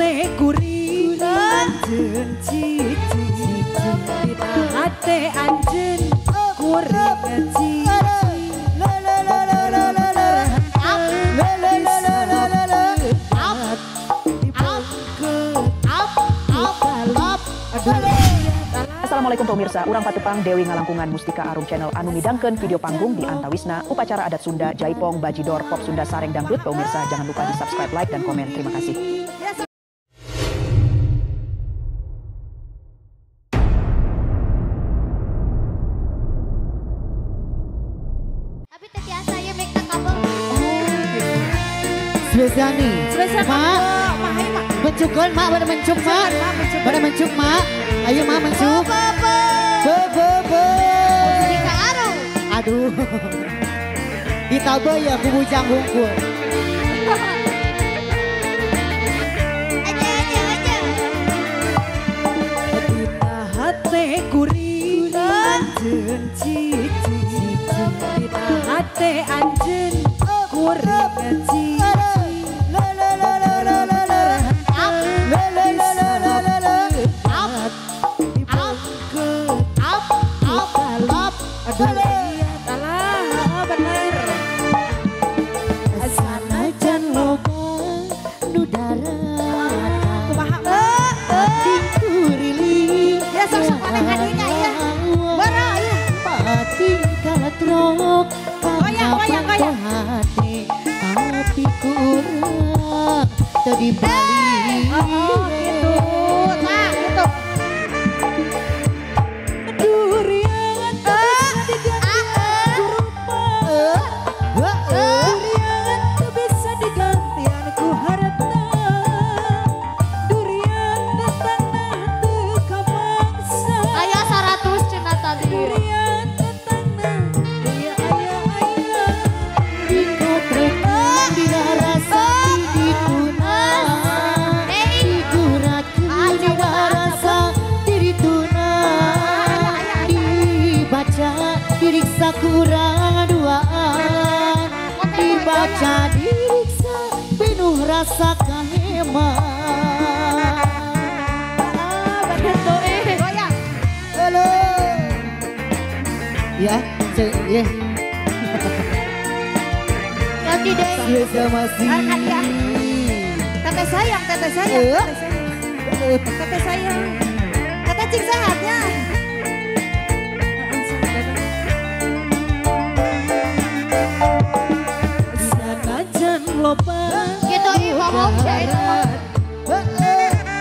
hate kuring anjeun cici dina hate anjeun kuring cici Assalamualaikum pemirsa, urang patepang Dewi Ngalangkungan Mustika Arum Channel anu midangkeun video panggung di antawisna upacara adat Sunda Jaipong Bajidor Pop Sunda Sareng Dangdut. Pemirsa jangan lupa di subscribe, like, dan komen. Terima kasih. Tapi teh biasa ya mereka kabel. Spesial nih. Spesial Mak. Mencukkan mak, pada mencuk mak. Pada mencuk mak. Ayo mak mencuk. Be. Mustika Arum. Aduh. Ditaba ya ku bujang hungkul. Aja. dina hate kuring anjeun cici dina hate anjeun kuring cici tapi kurang tadi balik. Gitu. Nah, gitu. Durian tak bisa diganti rupa Durian tak bisa diganti ku harta Durian datang teu kamangsa Aya 100 cenah tadi. Durian datang dia aya Dikotrekan dina rasa dituna Digurakeun dina rasa dituna Dibaca diriksa kurang duaan Dibaca diriksa penuh rasa kahemat Goyang. Halo Ya, ya Ganti deh. Biasa masih Arkadia. Teteh sayang. Teteh sayang. Teteh cing sehatnya. Sanajan loba Gitu ngomong sih.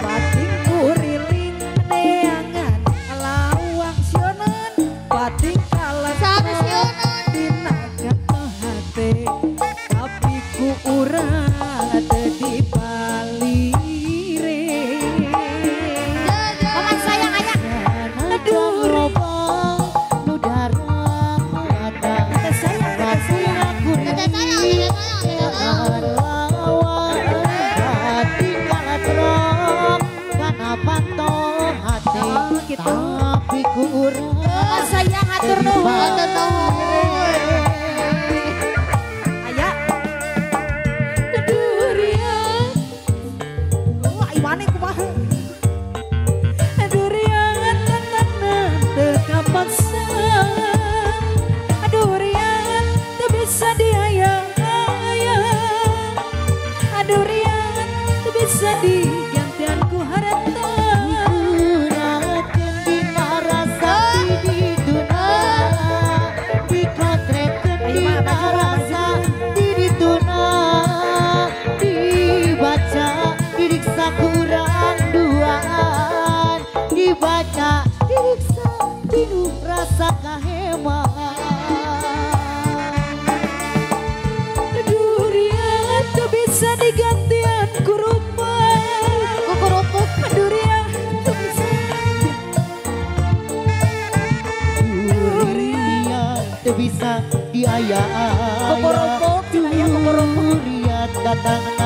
Pating kuriling neangan lawang sionan pating kalah Sabesionan. dina jatuh hate tapi ku urang teu dipalire Paman sayang aya. Teteh sayang. Tapi kurang Paman sayang atur nuhun. Atur nuhun. aya durian Iwane kumaha? durian tenan teu kapaksa durian teu bisa diayang-ayang durian teu bisa digantian ku harta Dibaca, diriksa, penuh rasa kahemat durian teu bisa digantian ku rupa Kukurupuk. durian teu bisa Durian teu bisa diayang-ayang Kukurupuk, aya kukurupuk. Durian datang